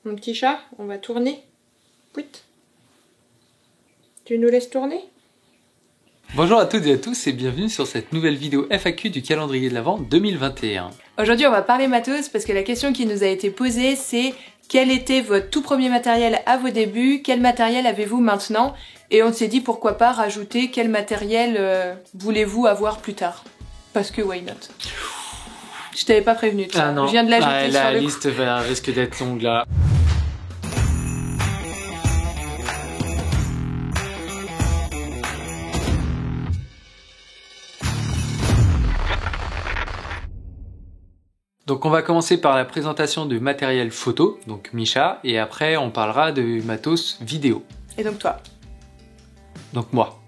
Mon petit chat, on va tourner. Pouit. Tu nous laisses tourner? Bonjour à toutes et à tous et bienvenue sur cette nouvelle vidéo FAQ du calendrier de l'Avent 2021. Aujourd'hui on va parler matos parce que la question qui nous a été posée c'est quel était votre tout premier matériel à vos débuts, quel matériel avez-vous maintenant? Et on s'est dit pourquoi pas rajouter quel matériel voulez-vous avoir plus tard. Parce que why not? Je t'avais pas prévenu de ça. Ah non, je viens de l'ajouter sur la le liste risque d'être longue là. Donc on va commencer par la présentation du matériel photo, donc Micha, et après on parlera de matos vidéo. Et donc toi? Donc moi.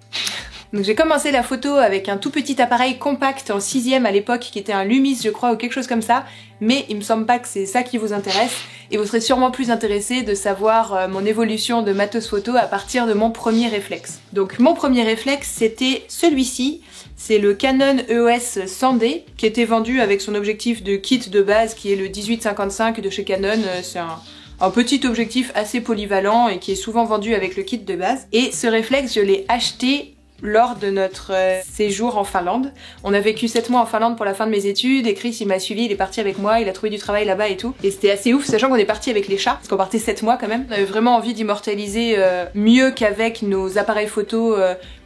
Donc j'ai commencé la photo avec un tout petit appareil compact en 6ème à l'époque qui était un Lumis je crois ou quelque chose comme ça, mais il me semble pas que c'est ça qui vous intéresse et vous serez sûrement plus intéressé de savoir mon évolution de matos photo à partir de mon premier réflexe. Donc mon premier réflexe c'était celui-ci, c'est le Canon EOS 100D qui était vendu avec son objectif de kit de base qui est le 18-55 de chez Canon, c'est un petit objectif assez polyvalent et qui est souvent vendu avec le kit de base. Et ce réflexe je l'ai acheté lors de notre séjour en Finlande. On a vécu 7 mois en Finlande pour la fin de mes études et Chris il m'a suivi, il est parti avec moi, il a trouvé du travail là-bas et tout. Et c'était assez ouf, sachant qu'on est parti avec les chats, parce qu'on partait 7 mois quand même. On avait vraiment envie d'immortaliser mieux qu'avec nos appareils photo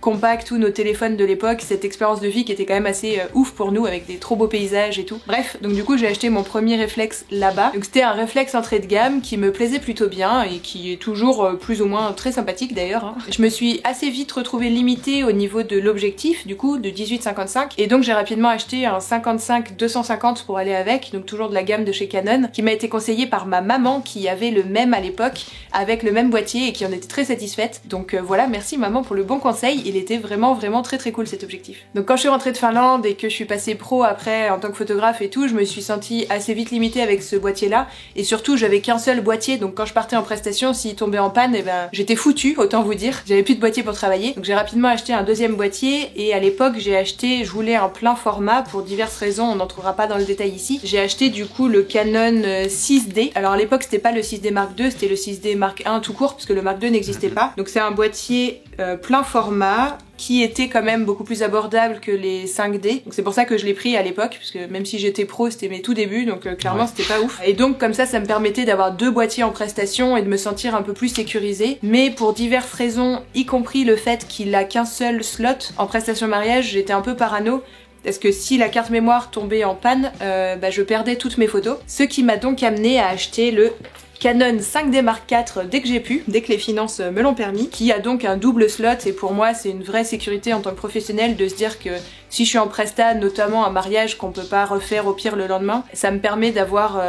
compacts ou nos téléphones de l'époque, cette expérience de vie qui était quand même assez ouf pour nous avec des trop beaux paysages et tout. Bref, donc du coup j'ai acheté mon premier réflexe là-bas. Donc c'était un réflexe entrée de gamme qui me plaisait plutôt bien et qui est toujours plus ou moins très sympathique d'ailleurs. Hein. Je me suis assez vite retrouvée limitée au niveau de l'objectif du coup de 18-55 et donc j'ai rapidement acheté un 55-250 pour aller avec, donc toujours de la gamme de chez Canon qui m'a été conseillé par ma maman qui avait le même à l'époque avec le même boîtier et qui en était très satisfaite. Donc voilà, merci maman pour le bon conseil, il était vraiment très cool cet objectif. Donc quand je suis rentrée de Finlande et que je suis passée pro après en tant que photographe et tout, je me suis sentie assez vite limitée avec ce boîtier là et surtout j'avais qu'un seul boîtier, donc quand je partais en prestation s'il tombait en panne, et ben j'étais foutue, autant vous dire, j'avais plus de boîtier pour travailler. Donc j'ai rapidement acheté un deuxième boîtier et à l'époque j'ai acheté, je voulais un plein format pour diverses raisons, on n'en trouvera pas dans le détail ici. J'ai acheté du coup le Canon 6D. Alors à l'époque c'était pas le 6D Mark II, c'était le 6D Mark I tout court parce que le Mark II n'existait pas. Donc c'est un boîtier plein format qui était quand même beaucoup plus abordable que les 5D. Donc c'est pour ça que je l'ai pris à l'époque, parce que même si j'étais pro, c'était mes tout débuts, donc clairement ouais. C'était pas ouf. Et donc comme ça me permettait d'avoir deux boîtiers en prestation et de me sentir un peu plus sécurisée. Mais pour diverses raisons, y compris le fait qu'il a qu'un seul slot en prestation mariage, j'étais un peu parano. Parce que si la carte mémoire tombait en panne, je perdais toutes mes photos. Ce qui m'a donc amené à acheter le Canon 5D Mark IV dès que j'ai pu, dès que les finances me l'ont permis, qui a donc un double slot et pour moi c'est une vraie sécurité en tant que professionnel de se dire que si je suis en presta, notamment un mariage qu'on peut pas refaire au pire le lendemain, ça me permet d'avoir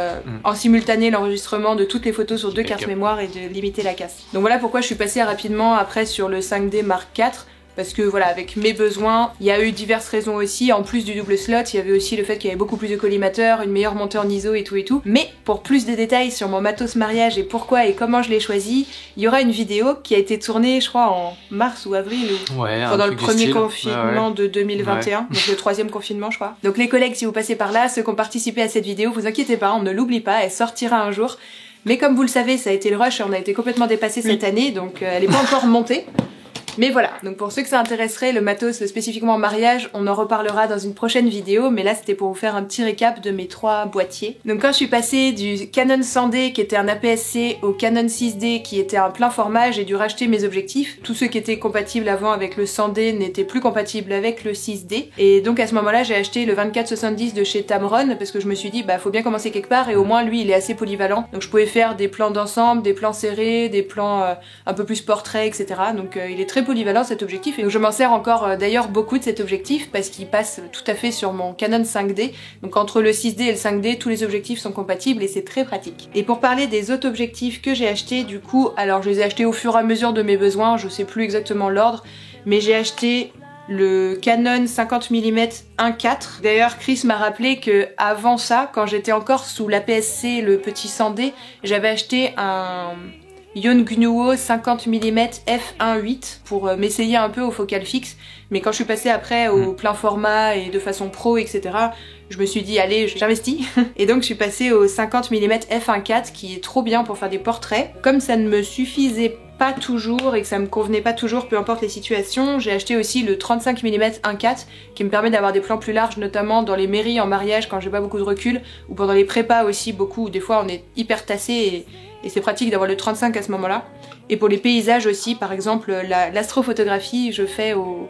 en simultané l'enregistrement de toutes les photos sur deux cartes mémoire et de limiter la casse. Donc voilà pourquoi je suis passée rapidement après sur le 5D Mark IV. Parce que voilà, avec mes besoins, il y a eu diverses raisons aussi, en plus du double slot, il y avait aussi le fait qu'il y avait beaucoup plus de collimateurs, une meilleure montée en ISO et tout. Mais pour plus de détails sur mon matos mariage et pourquoi et comment je l'ai choisi, il y aura une vidéo qui a été tournée, je crois, en mars ou avril, ou pendant le premier confinement de 2021, donc le 3e confinement je crois. Donc les collègues, si vous passez par là, ceux qui ont participé à cette vidéo, vous inquiétez pas, on ne l'oublie pas, elle sortira un jour. Mais comme vous le savez, ça a été le rush et on a été complètement dépassé cette année, donc elle est pas encore montée. Mais voilà, donc pour ceux que ça intéresserait, le matos spécifiquement mariage, on en reparlera dans une prochaine vidéo, mais là c'était pour vous faire un petit récap de mes 3 boîtiers. Donc quand je suis passée du Canon 100D qui était un APS-C au Canon 6D qui était un plein format, j'ai dû racheter mes objectifs. Tous ceux qui étaient compatibles avant avec le 100D n'étaient plus compatibles avec le 6D. Et donc à ce moment-là j'ai acheté le 24-70 de chez Tamron parce que je me suis dit faut bien commencer quelque part et au moins lui il est assez polyvalent. Donc je pouvais faire des plans d'ensemble, des plans serrés, des plans un peu plus portrait, etc. Donc il est très polyvalent cet objectif et donc je m'en sers encore d'ailleurs beaucoup de cet objectif parce qu'il passe tout à fait sur mon Canon 5D. Donc entre le 6D et le 5D, tous les objectifs sont compatibles et c'est très pratique. Et pour parler des autres objectifs que j'ai achetés, du coup, alors je les ai achetés au fur et à mesure de mes besoins, je sais plus exactement l'ordre, mais j'ai acheté le Canon 50 mm 1.4. D'ailleurs Chris m'a rappelé que avant ça, quand j'étais encore sous l'APS-C, le petit 100D, j'avais acheté un Yongnuo 50 mm f1.8 pour m'essayer un peu au focal fixe. Mais quand je suis passée après au plein format et de façon pro, etc., je me suis dit, allez, j'investis. Et donc je suis passée au 50 mm f1.4 qui est trop bien pour faire des portraits. Comme ça ne me suffisait pas toujours et que ça me convenait pas toujours, peu importe les situations, j'ai acheté aussi le 35 mm 1.4 qui me permet d'avoir des plans plus larges, notamment dans les mairies en mariage quand j'ai pas beaucoup de recul, ou pendant les prépas aussi beaucoup, où des fois on est hyper tassé et c'est pratique d'avoir le 35 à ce moment-là. Et pour les paysages aussi, par exemple l'astrophotographie, je fais au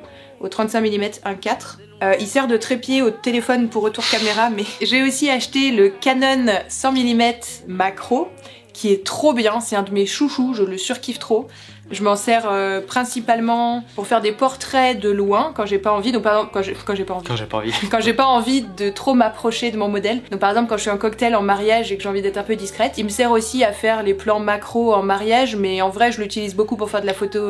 35 mm 1.4. Il sert de trépied au téléphone pour retour caméra, mais j'ai aussi acheté le Canon 100 mm macro, qui est trop bien, c'est un de mes chouchous, je le surkiffe trop. Je m'en sers principalement pour faire des portraits de loin quand j'ai pas envie, donc par exemple quand j'ai pas envie de trop m'approcher de mon modèle. Donc par exemple quand je suis en cocktail en mariage et que j'ai envie d'être un peu discrète. Il me sert aussi à faire les plans macro en mariage, mais en vrai je l'utilise beaucoup pour faire de la photo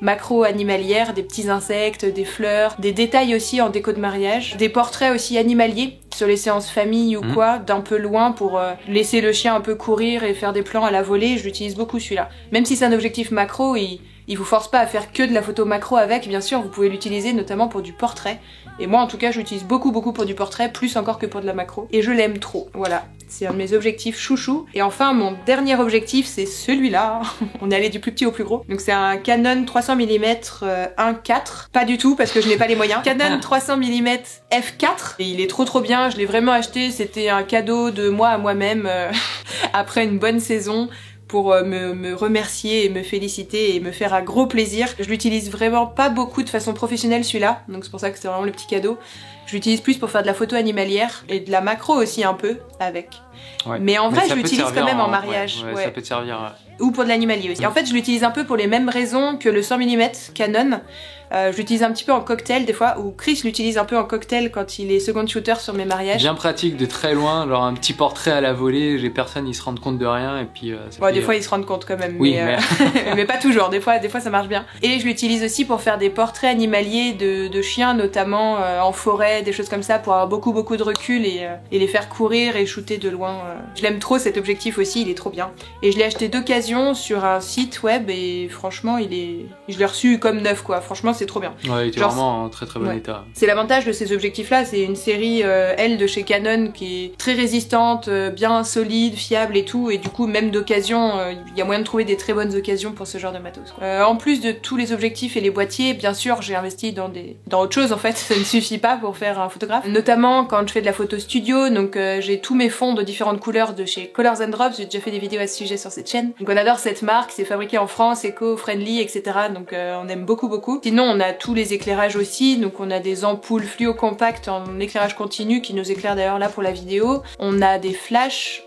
macro animalière, des petits insectes, des fleurs, des détails aussi en déco de mariage, des portraits aussi animaliers sur les séances famille ou quoi, d'un peu loin pour laisser le chien un peu courir et faire des plans à la volée. Je l'utilise beaucoup celui-là. Même si c'est un objectif macro, il vous force pas à faire que de la photo macro avec, bien sûr, vous pouvez l'utiliser notamment pour du portrait. Et moi en tout cas je l'utilise beaucoup pour du portrait, plus encore que pour de la macro. Et je l'aime trop, voilà. C'est un de mes objectifs chouchou. Et enfin mon dernier objectif c'est celui-là. On est allé du plus petit au plus gros. Donc c'est un Canon 300 mm 1.4. Pas du tout parce que je n'ai pas les moyens. Canon 300 mm f4. Et il est trop bien, je l'ai vraiment acheté, c'était un cadeau de moi à moi-même après une bonne saison, pour me remercier et me féliciter et me faire un gros plaisir. Je l'utilise vraiment pas beaucoup de façon professionnelle celui-là, donc c'est pour ça que c'est vraiment le petit cadeau. Je l'utilise plus pour faire de la photo animalière et de la macro aussi un peu avec. Ouais. Mais en vrai je l'utilise quand même en mariage. Ouais. Ça peut te servir. Ou pour de l'animalier aussi. En fait je l'utilise un peu pour les mêmes raisons que le 100 mm Canon. Je l'utilise un petit peu en cocktail des fois, ou Chris l'utilise un peu en cocktail quand il est second shooter sur mes mariages. Bien pratique de très loin, genre un petit portrait à la volée, les personnes ils se rendent compte de rien et puis... des fois ils se rendent compte quand même, oui, mais, mais pas toujours, des fois ça marche bien. Et je l'utilise aussi pour faire des portraits animaliers de chiens, notamment en forêt, des choses comme ça, pour avoir beaucoup de recul et les faire courir et shooter de loin. Je l'aime trop cet objectif aussi, il est trop bien. Et je l'ai acheté d'occasion sur un site web et franchement je l'ai reçu comme neuf quoi, franchement c'est trop bien. Ouais, il était vraiment en très bon état. C'est l'avantage de ces objectifs là, c'est une série elle de chez Canon qui est très résistante, bien solide, fiable et tout, et du coup même d'occasion, il y a moyen de trouver des très bonnes occasions pour ce genre de matos quoi. En plus de tous les objectifs et les boîtiers, bien sûr j'ai investi dans autre chose en fait, ça ne suffit pas pour faire un photographe. Notamment quand je fais de la photo studio, donc j'ai tous mes fonds de différentes couleurs de chez Colors and Drops, j'ai déjà fait des vidéos à ce sujet sur cette chaîne. Donc on adore cette marque, c'est fabriqué en France, éco-friendly, etc. Donc on aime beaucoup. Sinon on a tous les éclairages aussi, donc on a des ampoules fluo compactes en éclairage continu qui nous éclairent d'ailleurs là pour la vidéo. On a des flashs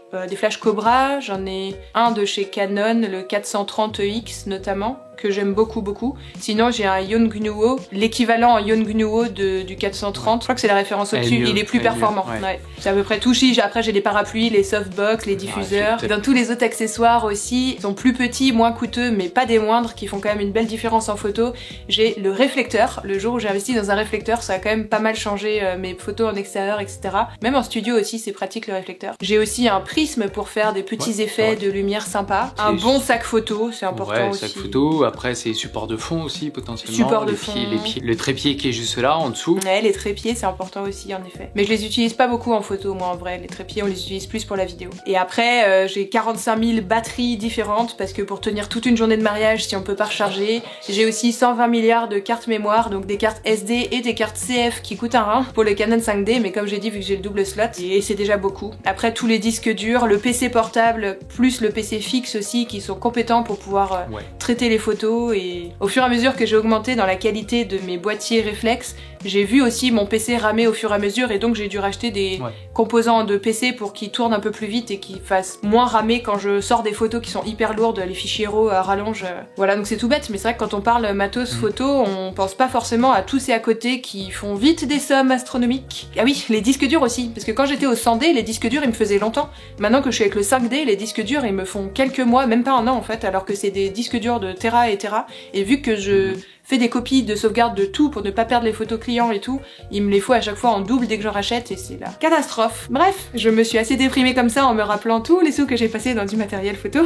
Cobra, j'en ai un de chez Canon, le 430EX notamment, que j'aime beaucoup. Sinon j'ai un Yongnuo, l'équivalent en Yongnuo du 430, je crois que c'est la référence au-dessus, il est plus performant. Ouais. C'est à peu près tout. Après j'ai les parapluies, les softbox, les diffuseurs. Dans tous les autres accessoires aussi, ils sont plus petits, moins coûteux, mais pas des moindres, qui font quand même une belle différence en photo. J'ai le réflecteur, le jour où j'ai investi dans un réflecteur, ça a quand même pas mal changé mes photos en extérieur, etc. Même en studio aussi c'est pratique le réflecteur. J'ai aussi un prisme pour faire des petits effets de lumière sympa. Un bon sac photo, c'est important aussi. Sac photo, après c'est support de fond aussi potentiellement. Support de fond. Le trépied qui est juste là en dessous. Ouais, les trépieds c'est important aussi en effet. Mais je les utilise pas beaucoup en photo moi en vrai, les trépieds on les utilise plus pour la vidéo. Et après j'ai 45 000 batteries différentes parce que pour tenir toute une journée de mariage si on peut pas recharger. J'ai aussi 120 milliards de cartes mémoire, donc des cartes SD et des cartes CF qui coûtent un rein pour le Canon 5D, mais comme j'ai dit vu que j'ai le double slot, et c'est déjà beaucoup. Après tous les disques durs, le PC portable plus le PC fixe aussi qui sont compétents pour pouvoir traiter les photos, et au fur et à mesure que j'ai augmenté dans la qualité de mes boîtiers réflexes, j'ai vu aussi mon PC ramer au fur et à mesure, et donc j'ai dû racheter des composants de PC pour qu'ils tournent un peu plus vite et qu'ils fassent moins ramer quand je sors des photos qui sont hyper lourdes, les fichiers RAW à rallonge. Voilà, donc c'est tout bête, mais c'est vrai que quand on parle matos photo, on pense pas forcément à tous ces à côté qui font vite des sommes astronomiques. Ah oui, les disques durs aussi, parce que quand j'étais au 100D, les disques durs ils me faisaient longtemps. Maintenant que je suis avec le 5D, les disques durs ils me font quelques mois, même pas un an en fait, alors que c'est des disques durs de Tera et Tera, et vu que je fait des copies de sauvegarde de tout pour ne pas perdre les photos clients et tout. Il me les faut à chaque fois en double dès que j'en rachète et c'est la catastrophe. Bref, je me suis assez déprimée comme ça en me rappelant tous les sous que j'ai passés dans du matériel photo.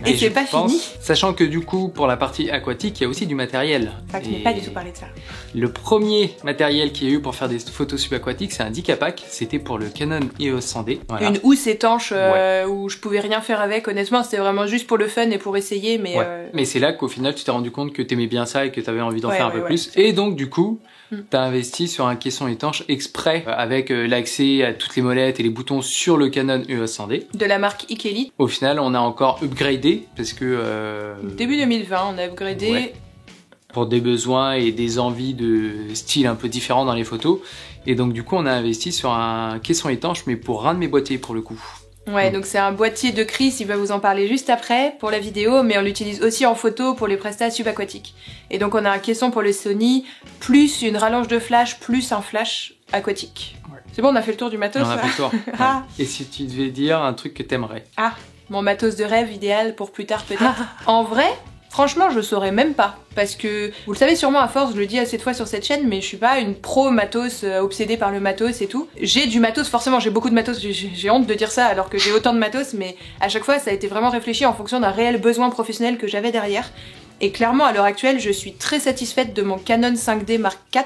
Et c'est pas fini. Sachant que du coup, pour la partie aquatique, il y a aussi du matériel. Enfin, je n'ai pas du tout parlé de ça. Le premier matériel qu'il y a eu pour faire des photos subaquatiques, c'est un Dicapac. C'était pour le Canon EOS 100D. Voilà. Une housse étanche où je pouvais rien faire avec, honnêtement, c'était vraiment juste pour le fun et pour essayer, mais... Mais c'est là qu'au final, tu t'es rendu compte que t'aimais bien ça et que t'avais envie d'en faire un peu plus. Et donc, du coup, t'as investi sur un caisson étanche exprès avec l'accès à toutes les molettes et les boutons sur le Canon EOS 100D. De la marque Ikelite. Au final, on a encore upgradé parce que... Début 2020, on a upgradé... Ouais. Pour des besoins et des envies de style un peu différents dans les photos. Et donc, du coup, on a investi sur un caisson étanche, mais pour un de mes boîtiers, pour le coup. Ouais, donc c'est un boîtier de Chris, il va vous en parler juste après pour la vidéo, mais on l'utilise aussi en photo pour les prestats subaquatiques. Et donc on a un caisson pour le Sony, plus une rallonge de flash, plus un flash aquatique. Ouais. C'est bon, on a fait le tour du matos. On a fait le tour. Ah. Et si tu devais dire un truc que t'aimerais? Ah, mon matos de rêve idéal pour plus tard peut-être. En vrai, franchement, je saurais même pas. Parce que, vous le savez sûrement à force, je le dis assez de fois sur cette chaîne, mais je suis pas une pro matos obsédée par le matos et tout. J'ai du matos, forcément, j'ai beaucoup de matos, j'ai honte de dire ça alors que j'ai autant de matos, mais à chaque fois, ça a été vraiment réfléchi en fonction d'un réel besoin professionnel que j'avais derrière. Et clairement, à l'heure actuelle, je suis très satisfaite de mon Canon 5D Mark IV.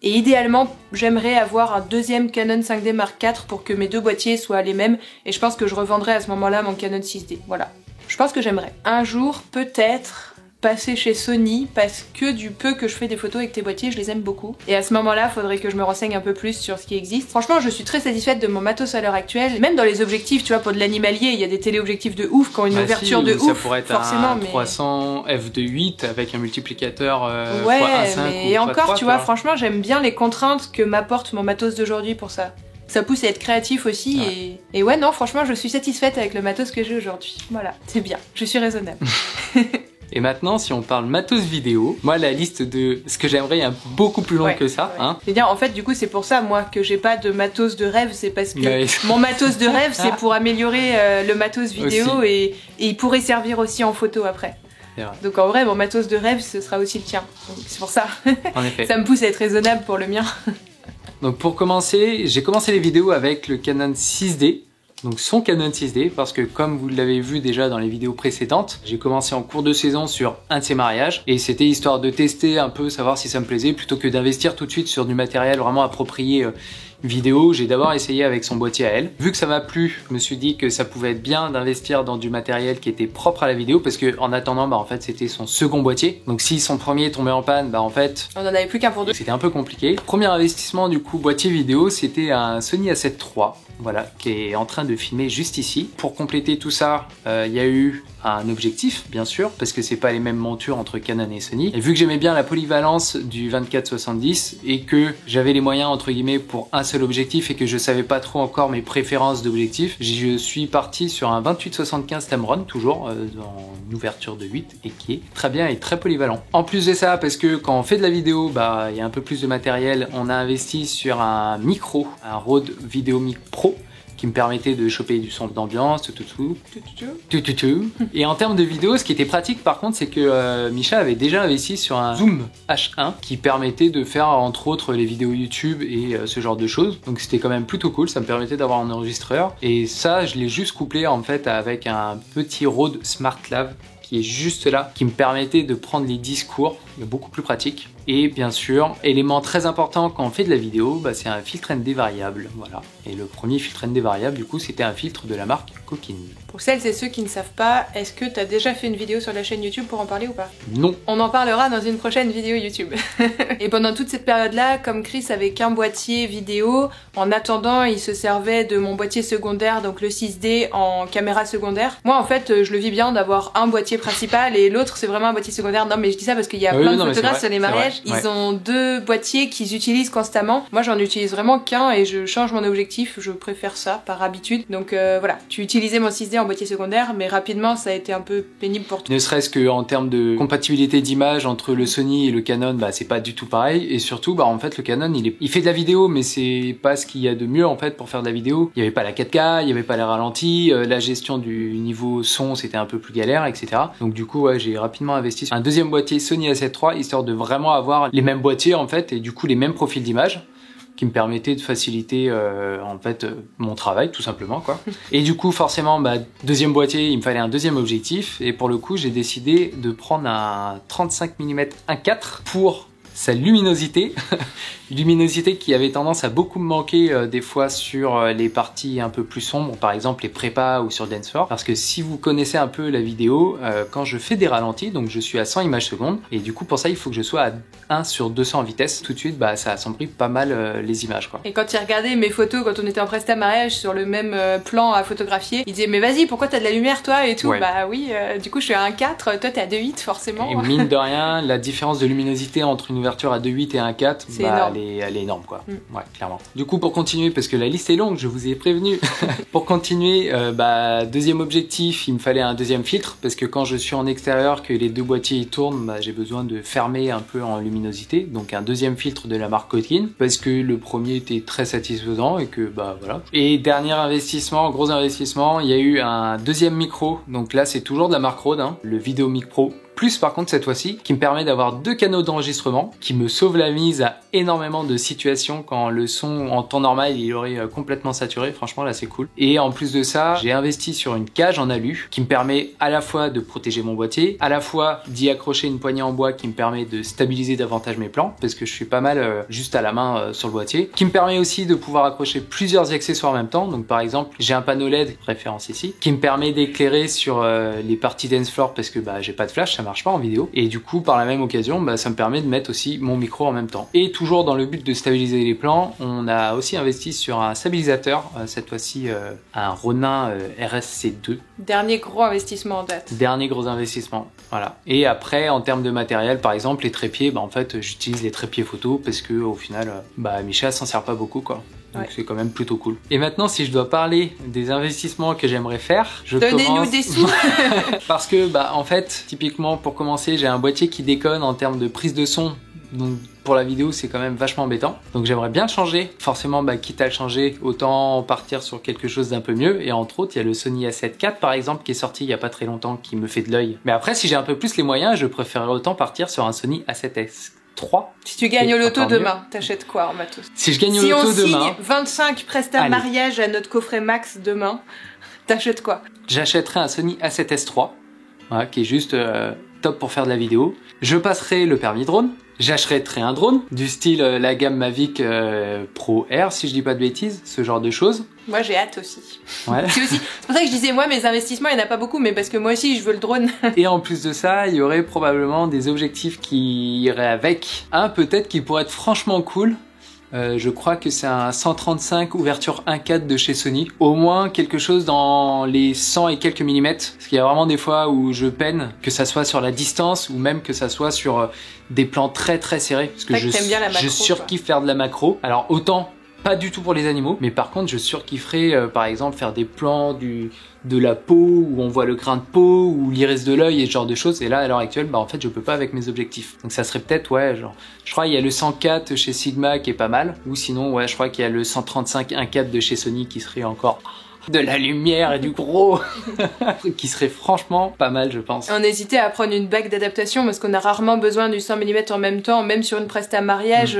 Et idéalement, j'aimerais avoir un deuxième Canon 5D Mark IV pour que mes deux boîtiers soient les mêmes. Et je pense que je revendrai à ce moment-là mon Canon 6D. Voilà. Je pense que j'aimerais. Un jour, peut-être, passer chez Sony parce que du peu que je fais des photos avec tes boîtiers, je les aime beaucoup. Et à ce moment-là, faudrait que je me renseigne un peu plus sur ce qui existe. Franchement, je suis très satisfaite de mon matos à l'heure actuelle. Même dans les objectifs, tu vois, pour de l'animalier, il y a des téléobjectifs de ouf qui ont une ouverture de ouf. Ça pourrait être forcément, un 300 f2.8 avec un multiplicateur ouais, x1.5 mais ou encore, x3, tu vois, franchement, j'aime bien les contraintes que m'apporte mon matos d'aujourd'hui pour ça. Ça pousse à être créatif aussi et ouais, non, franchement, je suis satisfaite avec le matos que j'ai aujourd'hui. Voilà, c'est bien, je suis raisonnable. Et maintenant, si on parle matos vidéo, moi la liste de ce que j'aimerais est beaucoup plus longue que ça. Ouais. Hein. C'est bien, en fait, du coup, c'est pour ça, moi, que j'ai pas de matos de rêve, c'est parce que mon matos de rêve, c'est pour améliorer le matos vidéo et il pourrait servir aussi en photo après. Donc en vrai, mon matos de rêve, ce sera aussi le tien. C'est pour ça. En effet. Ça me pousse à être raisonnable pour le mien. Donc pour commencer, j'ai commencé les vidéos avec le Canon 6D. Donc son Canon 6D, parce que comme vous l'avez vu déjà dans les vidéos précédentes, j'ai commencé en cours de saison sur un de ces mariages et c'était histoire de tester un peu, savoir si ça me plaisait, plutôt que d'investir tout de suite sur du matériel vraiment approprié vidéo. J'ai d'abord essayé avec son boîtier à elle. Vu que ça m'a plu, je me suis dit que ça pouvait être bien d'investir dans du matériel qui était propre à la vidéo parce que en attendant, bah en fait c'était son second boîtier. Donc si son premier tombait en panne, bah en fait on en avait plus qu'un pour deux. C'était un peu compliqué. Premier investissement du coup boîtier vidéo, c'était un Sony A7 III. Voilà, qui est en train de filmer juste ici. Pour compléter tout ça, il y a eu un objectif, bien sûr, parce que c'est pas les mêmes montures entre Canon et Sony. Et vu que j'aimais bien la polyvalence du 24-70 et que j'avais les moyens, entre guillemets, pour un seul objectif et que je savais pas trop encore mes préférences d'objectifs, je suis parti sur un 28-75 Tamron, toujours dans une ouverture de 8 et qui est très bien et très polyvalent. En plus de ça, parce que quand on fait de la vidéo, bah il y a un peu plus de matériel, on a investi sur un micro, un Rode VideoMic Pro, qui me permettait de choper du son d'ambiance, tout. Et en termes de vidéo, ce qui était pratique par contre, c'est que Micha avait déjà investi sur un Zoom H1 qui permettait de faire entre autres les vidéos YouTube et ce genre de choses. Donc c'était quand même plutôt cool, ça me permettait d'avoir un enregistreur. Et ça, je l'ai juste couplé en fait avec un petit Rode SmartLav qui est juste là, qui me permettait de prendre les discours, beaucoup plus pratique. Et bien sûr, élément très important quand on fait de la vidéo, bah, c'est un filtre ND variable, voilà. Et le premier filtre ND variable, du coup, c'était un filtre de la marque Coquine. Pour celles et ceux qui ne savent pas, est-ce que tu as déjà fait une vidéo sur la chaîne YouTube pour en parler ou pas? Non. On en parlera dans une prochaine vidéo YouTube. Et pendant toute cette période-là, comme Chris avait qu'un boîtier vidéo, en attendant, il se servait de mon boîtier secondaire, donc le 6D en caméra secondaire. Moi, en fait, je le vis bien d'avoir un boîtier principal et l'autre, c'est vraiment un boîtier secondaire. Non, mais je dis ça parce qu'il y a plein de photographes sur les mariages ils ont 2 boîtiers qu'ils utilisent constamment. Moi j'en utilise vraiment qu'un et je change mon objectif, je préfère ça par habitude. Donc voilà, tu utilisais mon 6D en boîtier secondaire, mais rapidement ça a été un peu pénible pour toi. Ne serait-ce qu'en termes de compatibilité d'image entre le Sony et le Canon, bah c'est pas du tout pareil. Et surtout, bah en fait le Canon il fait de la vidéo, mais c'est pas ce qu'il y a de mieux en fait pour faire de la vidéo. Il y avait pas la 4K, il y avait pas les ralentis, la gestion du niveau son c'était un peu plus galère, etc. Donc du coup ouais, j'ai rapidement investi sur un deuxième boîtier Sony A7 III histoire de vraiment avoir les mêmes boîtiers en fait et du coup les mêmes profils d'image qui me permettait de faciliter mon travail tout simplement quoi. Et du coup forcément bah, deuxième boîtier il me fallait un deuxième objectif et pour le coup j'ai décidé de prendre un 35 mm 1.4 pour sa luminosité, luminosité qui avait tendance à beaucoup me manquer des fois sur les parties un peu plus sombres, par exemple les prépas ou sur Dance Floor, parce que si vous connaissez un peu la vidéo, quand je fais des ralentis, donc je suis à 100 images secondes, et du coup pour ça il faut que je sois à 1 sur 200 en vitesse, tout de suite bah, ça assombrit pas mal les images quoi. Et quand tu regardais mes photos quand on était en presta mariage sur le même plan à photographier, il disait mais vas-y pourquoi t'as de la lumière toi et tout, ouais. Bah oui, du coup je suis à 1.4, toi t'es à 2.8 forcément. Et mine de rien, la différence de luminosité entre une ouverture à 2.8 et 1.4, bah, elle est énorme quoi. Ouais, clairement. Du coup pour continuer, parce que la liste est longue, je vous ai prévenu. Pour continuer, bah, deuxième objectif, il me fallait un deuxième filtre, parce que quand je suis en extérieur, que les 2 boîtiers ils tournent, bah, j'ai besoin de fermer un peu en luminosité, donc un deuxième filtre de la marque Kotlin, parce que le premier était très satisfaisant et que bah voilà. Et dernier investissement, gros investissement, il y a eu un deuxième micro, donc là c'est toujours de la marque Rode, hein, le Videomic Pro. Plus par contre cette fois-ci, qui me permet d'avoir 2 canaux d'enregistrement, qui me sauve la mise à énormément de situations quand le son en temps normal il aurait complètement saturé, franchement là c'est cool. Et en plus de ça, j'ai investi sur une cage en alu, qui me permet à la fois de protéger mon boîtier, à la fois d'y accrocher une poignée en bois qui me permet de stabiliser davantage mes plans, parce que je suis pas mal juste à la main sur le boîtier, qui me permet aussi de pouvoir accrocher plusieurs accessoires en même temps, donc par exemple j'ai un panneau LED, référence ici, qui me permet d'éclairer sur les parties dance floor parce que bah, j'ai pas de flash, ça marche pas en vidéo, et du coup par la même occasion bah, ça me permet de mettre aussi mon micro en même temps. Et toujours dans le but de stabiliser les plans, on a aussi investi sur un stabilisateur, cette fois-ci un Ronin RSC2. Dernier gros investissement en date. Dernier gros investissement, voilà. Et après en termes de matériel, par exemple les trépieds, bah, en fait j'utilise les trépieds photo parce que au final bah, Micha s'en sert pas beaucoup quoi. Donc ouais. C'est quand même plutôt cool. Et maintenant, si je dois parler des investissements que j'aimerais faire, donnez-nous des sous. Parce que, bah, en fait, typiquement, pour commencer, j'ai un boîtier qui déconne en termes de prise de son. Donc, pour la vidéo, c'est quand même vachement embêtant. Donc, j'aimerais bien le changer. Forcément, bah, quitte à le changer, autant partir sur quelque chose d'un peu mieux. Et entre autres, il y a le Sony A7 IV, par exemple, qui est sorti il y a pas très longtemps, qui me fait de l'œil. Mais après, si j'ai un peu plus les moyens, je préférerais autant partir sur un Sony A7S. 3. Si tu gagnes au loto demain, t'achètes quoi en matos? Si je gagne au loto demain... Si on signe 25 prestats mariage à notre coffret max demain, t'achètes quoi? J'achèterai un Sony A7S III, voilà, qui est juste top pour faire de la vidéo. Je passerai le permis drone. J'achèterai un drone, du style la gamme Mavic Pro Air, si je dis pas de bêtises, ce genre de choses. Moi j'ai hâte aussi. Ouais. C'est pour ça que je disais moi mes investissements il n'y en a pas beaucoup, mais parce que moi aussi je veux le drone. Et en plus de ça, il y aurait probablement des objectifs qui iraient avec. Un peut-être qui pourrait être franchement cool. Je crois que c'est un 135 ouverture 1.4 de chez Sony. Au moins quelque chose dans les 100 et quelques millimètres. Parce qu'il y a vraiment des fois où je peine, que ça soit sur la distance ou même que ça soit sur des plans très très serrés. Parce que je surkiffe faire de la macro. Alors autant pas du tout pour les animaux, mais par contre je surkifferais par exemple faire des plans de la peau où on voit le grain de peau ou l'iris de l'œil et ce genre de choses. Et là à l'heure actuelle bah en fait je peux pas avec mes objectifs. Donc ça serait peut-être ouais genre je crois il y a le 104 chez Sigma qui est pas mal, ou sinon ouais je crois qu'il y a le 135 1.4 de chez Sony qui serait encore de la lumière et du gros qui serait franchement pas mal je pense. On hésitait à prendre une bague d'adaptation parce qu'on a rarement besoin du 100 mm en même temps, même sur une presta mariage.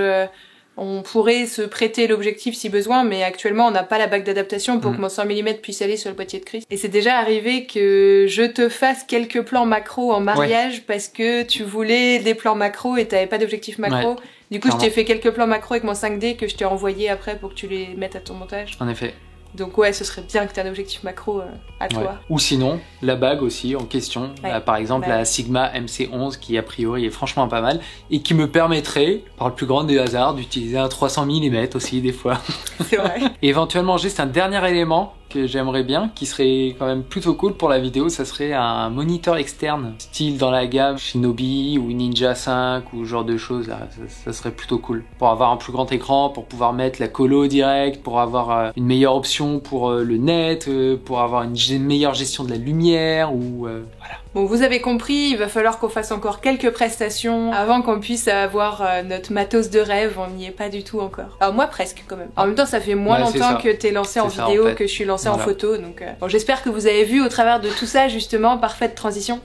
On pourrait se prêter l'objectif si besoin, mais actuellement on n'a pas la bague d'adaptation pour que mon 100 mm puisse aller sur le boîtier de Chris. Et c'est déjà arrivé que je te fasse quelques plans macro en mariage parce que tu voulais des plans macro et t'avais pas d'objectif macro. Ouais, du coup, je t'ai fait quelques plans macro avec mon 5D que je t'ai envoyé après pour que tu les mettes à ton montage. En effet. Donc ouais, ce serait bien que tu aies un objectif macro à toi. Ouais. Ou sinon, la bague aussi en question, par exemple la Sigma MC11 qui a priori est franchement pas mal et qui me permettrait, par le plus grand des hasards, d'utiliser un 300 mm aussi des fois. C'est vrai. Et éventuellement, juste un dernier élément, que j'aimerais bien, qui serait quand même plutôt cool pour la vidéo, ça serait un moniteur externe, style dans la gamme Shinobi ou Ninja 5 ou ce genre de choses là, ça serait plutôt cool. Pour avoir un plus grand écran, pour pouvoir mettre la colo direct, pour avoir une meilleure option pour le net, pour avoir une meilleure gestion de la lumière ou voilà. Bon, vous avez compris, il va falloir qu'on fasse encore quelques prestations avant qu'on puisse avoir notre matos de rêve, on n'y est pas du tout encore. Alors moi presque quand même. En même temps ça fait moins longtemps que t'es lancé en vidéo que je suis lancée en photo, donc bon, j'espère que vous avez vu au travers de tout ça justement, parfaite transition,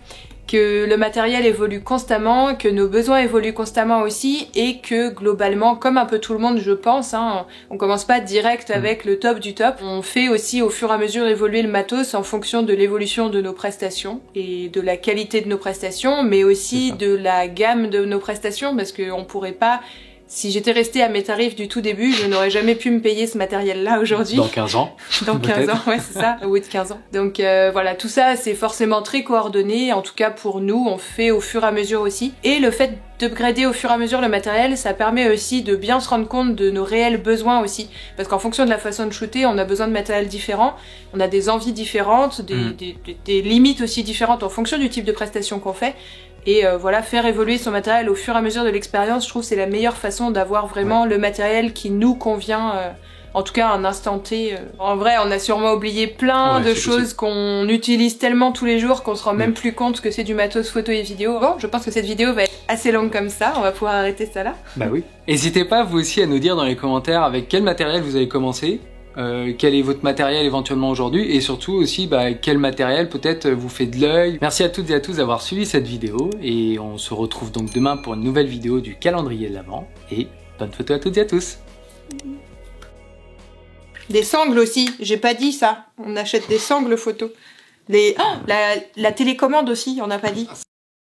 que le matériel évolue constamment, que nos besoins évoluent constamment aussi, et que globalement, comme un peu tout le monde je pense, hein, on commence pas direct avec le top du top, on fait aussi au fur et à mesure évoluer le matos en fonction de l'évolution de nos prestations, et de la qualité de nos prestations, mais aussi de la gamme de nos prestations, parce qu'on pourrait pas... Si j'étais restée à mes tarifs du tout début, je n'aurais jamais pu me payer ce matériel-là aujourd'hui. Dans 15 ans. Dans 15 ans, ouais, c'est ça, au bout de 15 ans. Donc voilà, tout ça, c'est forcément très coordonné. En tout cas, pour nous, on fait au fur et à mesure aussi. Et le fait d'upgrader au fur et à mesure le matériel, ça permet aussi de bien se rendre compte de nos réels besoins aussi. Parce qu'en fonction de la façon de shooter, on a besoin de matériel différent, on a des envies différentes, des limites aussi différentes en fonction du type de prestation qu'on fait. Et voilà, faire évoluer son matériel au fur et à mesure de l'expérience, je trouve que c'est la meilleure façon d'avoir vraiment le matériel qui nous convient, en tout cas à un instant T. En vrai, on a sûrement oublié plein de choses qu'on utilise tellement tous les jours qu'on se rend même plus compte que c'est du matos photo et vidéo. Bon, je pense que cette vidéo va être assez longue comme ça, on va pouvoir arrêter ça là. Bah oui. N'hésitez pas vous aussi à nous dire dans les commentaires avec quel matériel vous avez commencé. Quel est votre matériel éventuellement aujourd'hui, et surtout aussi quel matériel peut-être vous fait de l'œil. Merci à toutes et à tous d'avoir suivi cette vidéo, et on se retrouve donc demain pour une nouvelle vidéo du calendrier de l'Avent, et bonne photo à toutes et à tous. Des sangles aussi, j'ai pas dit ça, on achète des sangles photo. La télécommande aussi, on n'a pas dit.